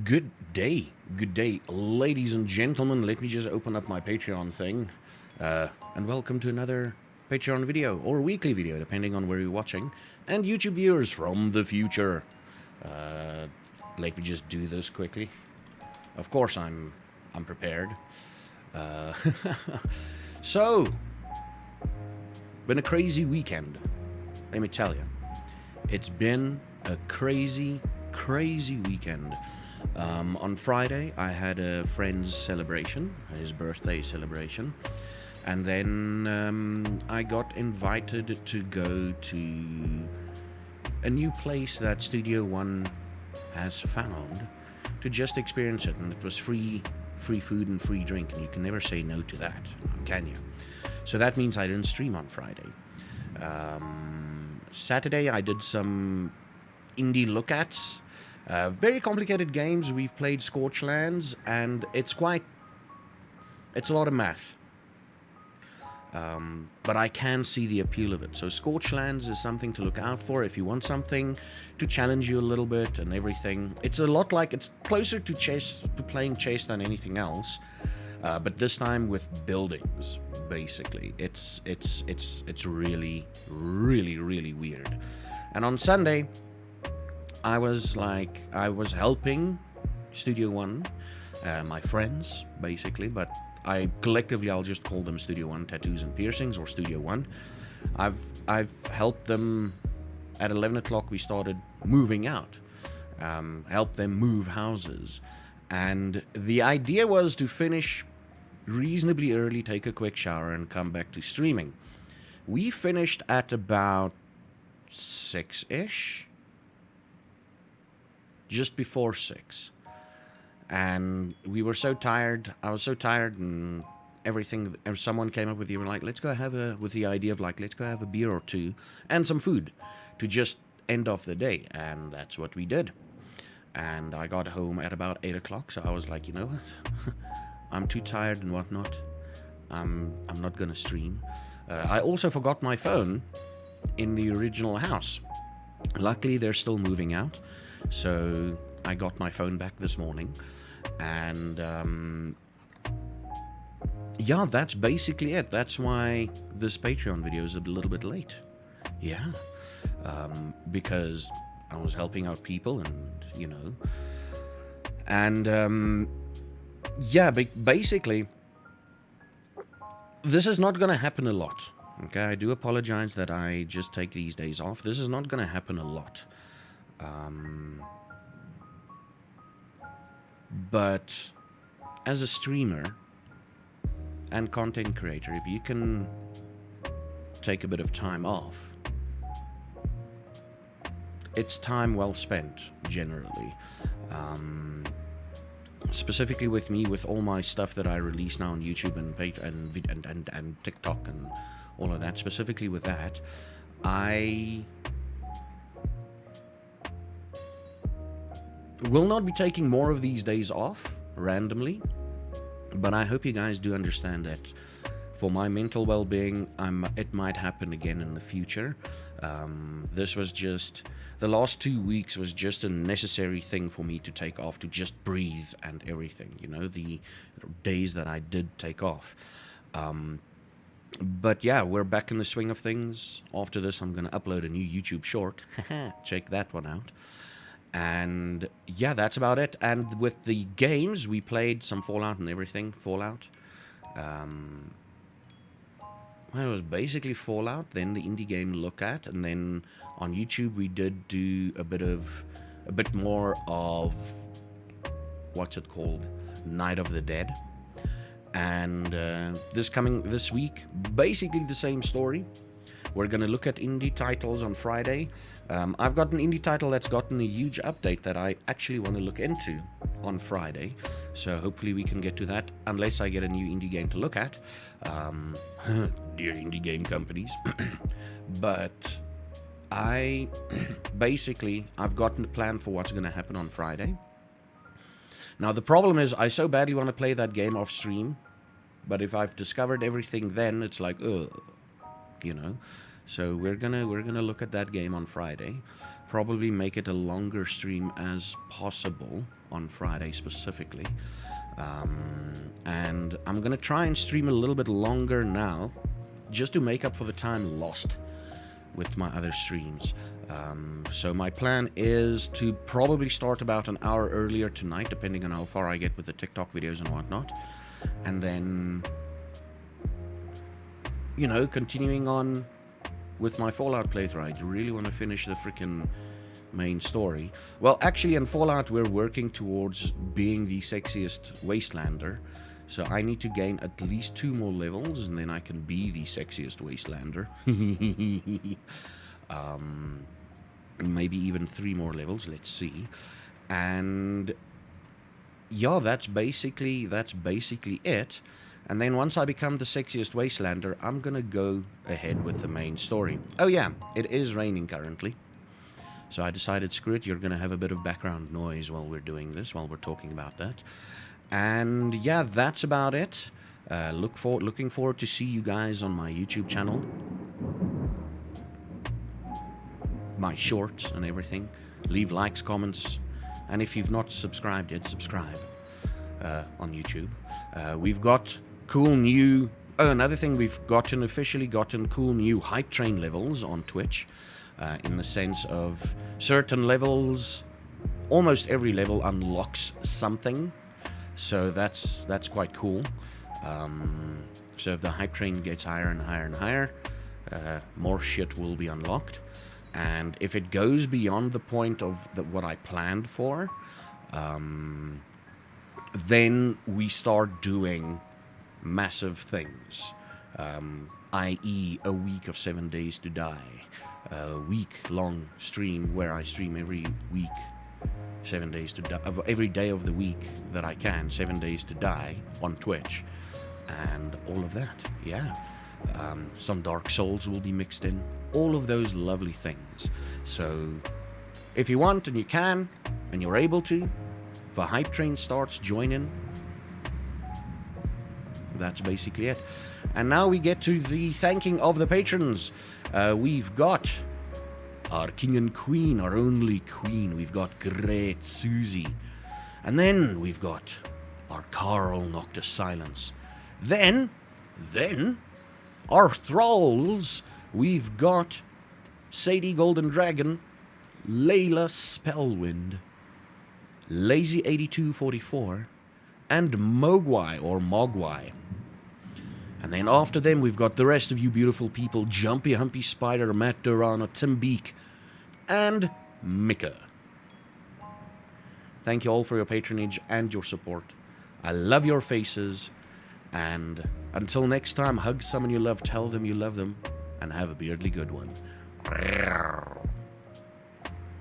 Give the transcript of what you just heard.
Good day, ladies and gentlemen. Let me just open up my Patreon thing. And welcome to another Patreon video, or weekly video, depending on where you're watching. And YouTube viewers from the future. Let me just do this quickly. Of course, I'm prepared. Uh, so, been a crazy weekend. Let me tell you, it's been a crazy weekend. On Friday, I had a friend's celebration, his birthday celebration, and then I got invited to go to a new place that Studio One has found to just experience it, and it was free food and free drink, and you can never say no to that, can you? So that means I didn't stream on Friday. Saturday, I did some indie look-ats. Very complicated games. We've played Scorchlands, and it's a lot of math. But I can see the appeal of it. So Scorchlands is something to look out for if you want something to challenge you a little bit and everything. It's closer to playing chess than anything else. But this time with buildings, basically. It's really weird. And on Sunday, I was helping Studio One, my friends, basically, but I'll just call them Studio One Tattoos and Piercings, or Studio One. I've helped them. At 11 o'clock we started moving out, helped them move houses, and the idea was to finish reasonably early, take a quick shower, and come back to streaming. We finished at about 6-ish. Just before 6, and we were so tired. I was so tired, and everything. Someone came up with let's go have a beer or two and some food to just end off the day, and that's what we did. And I got home at about 8 o'clock, so I was like, you know what, I'm too tired and whatnot. I'm not gonna stream. I also forgot my phone in the original house. Luckily, they're still moving out. So I got my phone back this morning, and yeah, that's basically it. That's why this Patreon video is a little bit late. Yeah, because I was helping out people, and yeah, basically, this is not going to happen a lot. Okay, I do apologize that I just take these days off. This is not going to happen a lot. But as a streamer and content creator, if you can take a bit of time off, it's time well spent, generally. Specifically with me, with all my stuff that I release now on YouTube and TikTok and all of that, specifically with that, I will not be taking more of these days off randomly, but I hope you guys do understand that for my mental well-being, it might happen again in the future. This was just, the last 2 weeks was just a necessary thing for me to take off, to just breathe and everything, the days that I did take off. But yeah, we're back in the swing of things. After this, I'm going to upload a new YouTube short. Check that one out. And yeah, that's about it. And with the games, we played some Fallout and everything. Fallout. Well, it was basically Fallout, then the indie game look at, and then on YouTube we did do a bit more of, what's it called? Night of the Dead. And this week, basically the same story. We're going to look at indie titles on Friday. I've got an indie title that's gotten a huge update that I actually want to look into on Friday. So hopefully we can get to that, unless I get a new indie game to look at. Dear indie game companies. But I've gotten a plan for what's going to happen on Friday. Now the problem is, I so badly want to play that game off stream, but if I've discovered everything, then it's like, So we're gonna look at that game on Friday. probably make it a longer stream as possible on Friday specifically. And I'm gonna try and stream a little bit longer now, just to make up for the time lost with my other streams. So my plan is to probably start about an hour earlier tonight, depending on how far I get with the TikTok videos and whatnot. And then, you know, continuing on with my Fallout playthrough. I really want to finish the freaking main story. Well, actually in Fallout we're working towards being the sexiest Wastelander. So I need to gain at least 2 more levels, and then I can be the sexiest Wastelander. Maybe even 3 more levels, let's see. And yeah, that's basically it. And then once I become the sexiest Wastelander, I'm gonna go ahead with the main story. Oh yeah, it is raining currently. So I decided, screw it, you're gonna have a bit of background noise while we're doing this, while we're talking about that. And yeah, that's about it. Looking forward to see you guys on my YouTube channel, my shorts and everything. Leave likes, comments, and if you've not subscribed yet, subscribe on YouTube. We've got cool new... Oh, another thing, we've officially gotten cool new hype train levels on Twitch, in the sense of certain levels, almost every level unlocks something. So that's quite cool. So if the hype train gets higher and higher and higher, more shit will be unlocked. And if it goes beyond the point of what I planned for, then we start doing massive things, i.e. a week of 7 Days to Die, a week-long stream where I stream every week, 7 days to die, every day of the week that I can, 7 Days to Die on Twitch, and all of that. Yeah, some Dark Souls will be mixed in, all of those lovely things. So if you want and you can and you're able to, if a hype train starts, join in. That's basically it. And now we get to the thanking of the patrons. We've got our king and queen, our only queen. We've got Great Susie. And then we've got our Carl Noctis Silence. Then, our thralls. We've got Sadie Golden Dragon, Layla Spellwind, Lazy8244, and Mogwai, or Mogwai. And then after them, we've got the rest of you beautiful people, Jumpy Humpy Spider, Matt Durano, Tim Beak, and Mika. Thank you all for your patronage and your support. I love your faces, and until next time, hug someone you love, tell them you love them, and have a beardly good one.